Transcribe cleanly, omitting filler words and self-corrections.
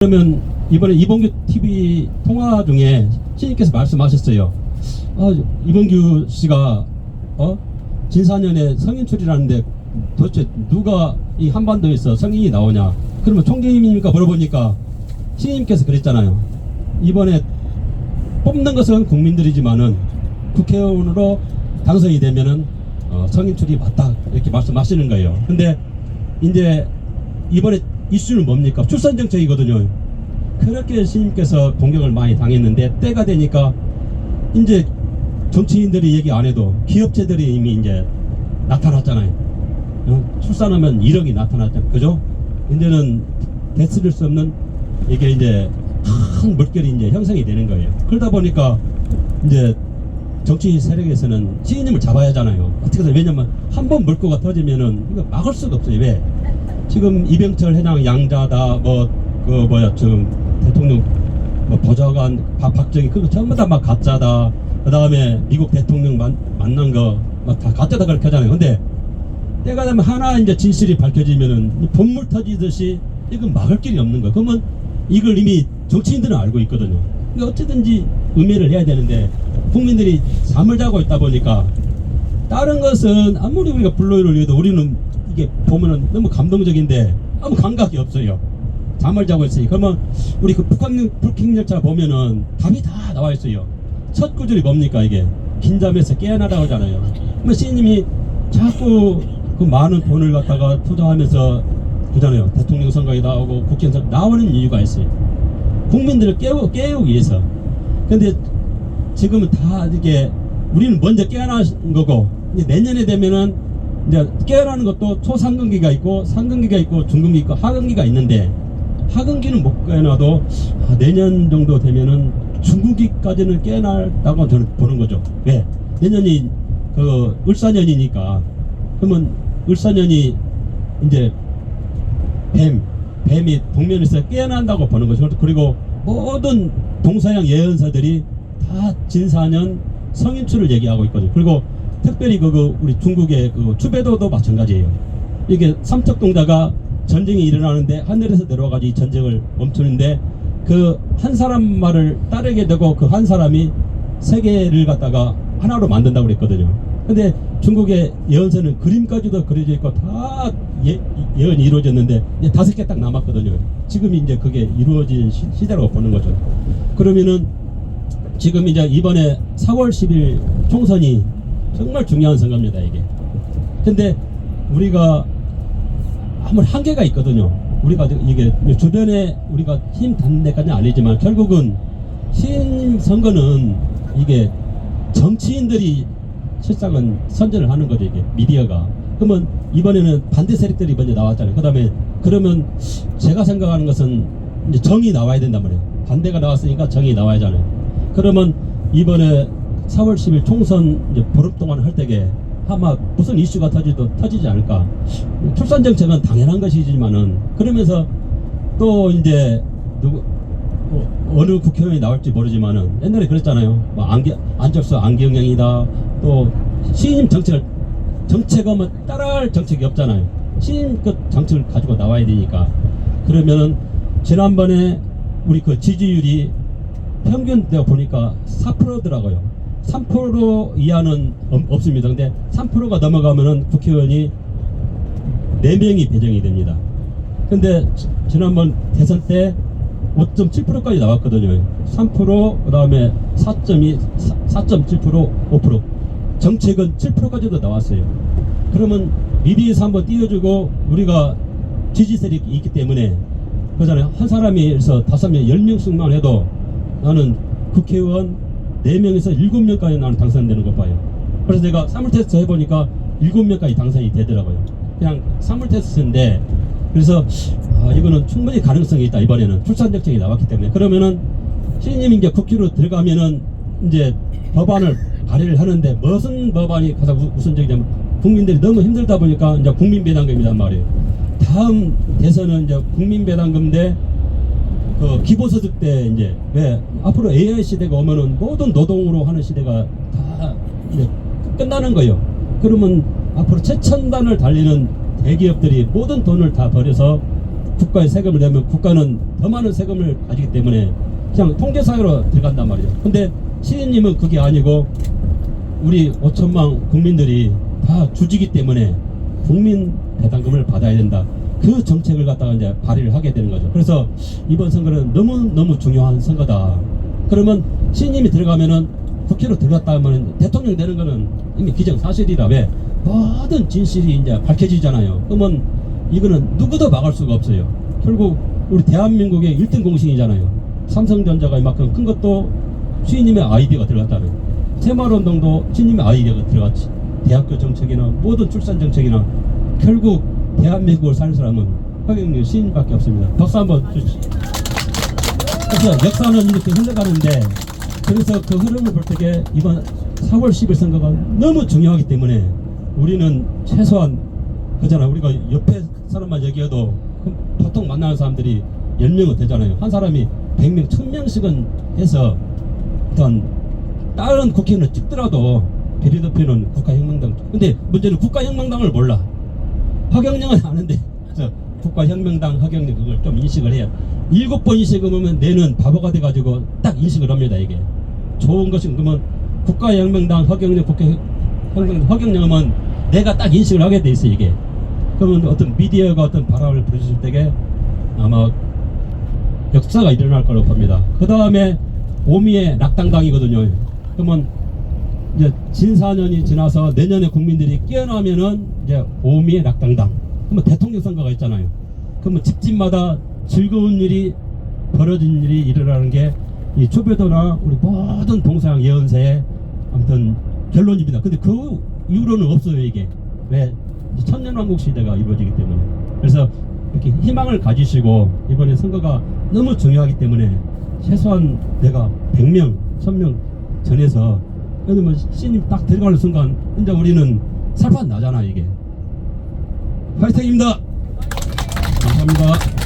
그러면 이번에 이봉규 TV 통화 중에 시인께서 말씀하셨어요. 이봉규 씨가 진사년에 성인 출이라는데 도대체 누가 이 한반도에서 성인이 나오냐? 그러면 총재님입니까? 물어보니까 시인님께서 그랬잖아요. 이번에 뽑는 것은 국민들이지만은 국회의원으로 당선이 되면은 성인 출이 맞다 이렇게 말씀하시는 거예요. 근데 이제 이번에 이슈는 뭡니까? 출산 정책이거든요. 그렇게 시인께서 공격을 많이 당했는데 때가 되니까 이제 정치인들이 얘기 안 해도 기업체들이 이미 이제 나타났잖아요. 출산하면 1억이 나타났잖아요. 그죠? 이제는 되스릴 수 없는 이게 이제 큰 물결이 이제 형성이 되는 거예요. 그러다 보니까 이제 정치 세력에서는 시인님을 잡아야 하잖아요. 어떻게든. 왜냐면 한번 물꼬가 터지면은 이거 막을 수가 없어요. 왜? 지금 이병철 회장 양자다 지금 대통령 보좌관 박정희 그거 전부 다 막 가짜다. 그 다음에 미국 대통령 만난 거 막 다 가짜다 그렇게 하잖아요. 근데 때가 되면 하나 이제 진실이 밝혀지면은 본물 터지듯이 이건 막을 길이 없는 거. 그러면 이걸 이미 정치인들은 알고 있거든요. 어쨌든지 음해를 해야 되는데 국민들이 잠을 자고 있다 보니까 다른 것은 아무리 우리가 불로이를 해도 우리는 이게 보면은 너무 감동적인데 아무 감각이 없어요. 잠을 자고 있으니. 그러면 우리 그 북행 열차 보면은 답이 다 나와 있어요. 첫 구절이 뭡니까? 이게 긴잠에서 깨어나라고 하잖아요. 그러면 시인님이 자꾸 그 많은 돈을 갖다가 투자하면서 그잖아요. 대통령 선거에 나오고 국회의원 선거 나오는 이유가 있어요. 국민들을 깨우기 위해서. 근데 지금은 다 이게 우리는 먼저 깨어나는 거고 이제 내년에 되면은 이제 깨어나는 것도 초상근기가 있고 상근기가 있고 중근기 있고 하근기가 있는데 하근기는 못 깨어나도 내년 정도 되면은 중근기까지는 깨어난다고 저는 보는 거죠. 왜? 내년이 그 을사년이니까. 그러면 을사년이 이제 뱀이 동면에서 깨어난다고 보는 거죠. 그리고 모든 동서양 예언서들이 다 진사년 성인출을 얘기하고 있거든요. 그리고 특별히 우리 중국의 그 추배도도 마찬가지예요. 이게 삼척동자가 전쟁이 일어나는데 하늘에서 내려와가지고 이 전쟁을 멈추는데 그 한 사람 말을 따르게 되고 그 한 사람이 세계를 갖다가 하나로 만든다고 그랬거든요. 근데 중국의 예언서는 그림까지도 그려져 있고 다 예언이 이루어졌는데 이제 5개 딱 남았거든요. 지금이 이제 그게 이루어진 시대라고 보는 거죠. 그러면은 지금 이제 이번에 4월 10일 총선이 정말 중요한 선거입니다, 이게. 근데 우리가 아무리 한계가 있거든요. 우리가 이게 주변에 우리가 힘 닿는 데까지는 아니지만 결국은 시인 선거는 이게 정치인들이 실상은 선전을 하는 거죠, 이게 미디어가. 그러면 이번에는 반대 세력들이 먼저 나왔잖아요. 그러면 제가 생각하는 것은 이제 정이 나와야 된단 말이에요. 반대가 나왔으니까 정이 나와야 하잖아요. 그러면 이번에 4월 10일 총선 이제 보름 동안 할 때게 아마 무슨 이슈가 터지지 않을까. 출산 정책은 당연한 것이지만은 그러면서 또 이제 어느 국회의원이 나올지 모르지만은 옛날에 그랬잖아요. 뭐 안철수 안경영이다. 또 시인님 정책은 따라할 정책이 없잖아요. 시인 그 정책을 가지고 나와야 되니까. 그러면은 지난번에 우리 그 지지율이 평균 내가 보니까 4%더라고요. 3% 이하는 없습니다. 근데 3%가 넘어가면은 국회의원이 4명이 배정이 됩니다. 근데 지난번 대선 때 5.7%까지 나왔거든요. 3%, 그 다음에 4.2, 4.7%, 5%. 정책은 7%까지도 나왔어요. 그러면 미디어에서 한번 띄워주고 우리가 지지세력이 있기 때문에 그잖아요. 한 사람이서 5명, 10명씩만 해도 나는 국회의원 4명에서 7명까지 나는 당선되는 거 봐요. 그래서 내가 사물 테스트 해보니까 7명까지 당선이 되더라고요. 그냥 사물 테스트인데 그래서 이거는 충분히 가능성이 있다. 이번에는 출산 정책이 나왔기 때문에. 그러면은 시인님이 이제 국회로 들어가면은 이제 법안을 발의를 하는데 무슨 법안이 가장 우선적이냐면 국민들이 너무 힘들다 보니까 이제 국민배당금이란 말이에요. 다음 대선은 이제 국민배당금인데 그 기본소득 때 이제 왜 앞으로 AI 시대가 오면은 모든 노동으로 하는 시대가 다 이제 끝나는 거예요. 그러면 앞으로 최첨단을 달리는 대기업들이 모든 돈을 다 버려서 국가에 세금을 내면 국가는 더 많은 세금을 가지기 때문에 그냥 통제사회로 들어간단 말이죠. 근데 시인님은 그게 아니고 우리 5천만 국민들이 다 주지기 때문에 국민 배당금을 받아야 된다. 그 정책을 갖다가 이제 발의를 하게 되는 거죠. 그래서 이번 선거는 너무 중요한 선거다. 그러면 시인님이 들어가면은 국회로 들어갔다 하면 대통령 되는 거는 이미 기정사실이라. 왜? 모든 진실이 이제 밝혀지잖아요. 그러면 이거는 누구도 막을 수가 없어요. 결국 우리 대한민국의 1등 공신이잖아요. 삼성전자가 이만큼 큰 것도 시인님의 아이디어가 들어갔다는. 새마을운동도 시인님의 아이디어가 들어갔지. 대학교 정책이나 모든 출산 정책이나 결국 대한민국을 사는 사람은 허경영 시인밖에 없습니다. 박수 한번 주시죠. 그래서 역사는 이렇게 흘러가는데, 그래서 그 흐름을 볼 때에 이번 4월 10일 선거가 너무 중요하기 때문에 우리는 최소한 그잖아. 우리가 옆에 사람만 얘기해도 보통 만나는 사람들이 10명은 되잖아요. 한 사람이 100명, 1000명씩은 해서 어떤 다른 국회의원을 찍더라도 비례대표는 국가혁명당. 근데 문제는 국가혁명당을 몰라. 허경영은 아는데, 그래서 국가혁명당 허경영 그걸 좀 인식을 해요. 7번 인식을 하면 내는 바보가 돼가지고 딱 인식을 합니다. 이게 좋은 것이. 그러면 국가혁명당 허경영, 허경영은 내가 딱 인식을 하게 돼 있어. 이게 그러면 어떤 미디어가 어떤 바람을 불어줄 때에 아마 역사가 일어날 거라고 봅니다. 그 다음에 오미의 낙당당이거든요. 그러면 이제 진4년이 지나서 내년에 국민들이 깨어나면은 이제 오미의 낙당당. 그러면 대통령 선거가 있잖아요. 그러면 집집마다 즐거운 일이 벌어진 일이 일어나는 게 이 초배도나 우리 모든 동서양 예언사의 아무튼 결론입니다. 근데 그 이후로는 없어요. 이게 왜? 천년왕국 시대가 이루어지기 때문에. 그래서 이렇게 희망을 가지시고 이번에 선거가 너무 중요하기 때문에 최소한 내가 100명, 1000명 전에서, 왜냐면 신임 딱 들어가는 순간 이제 우리는 살판 나잖아. 이게. 화이팅입니다. 감사합니다.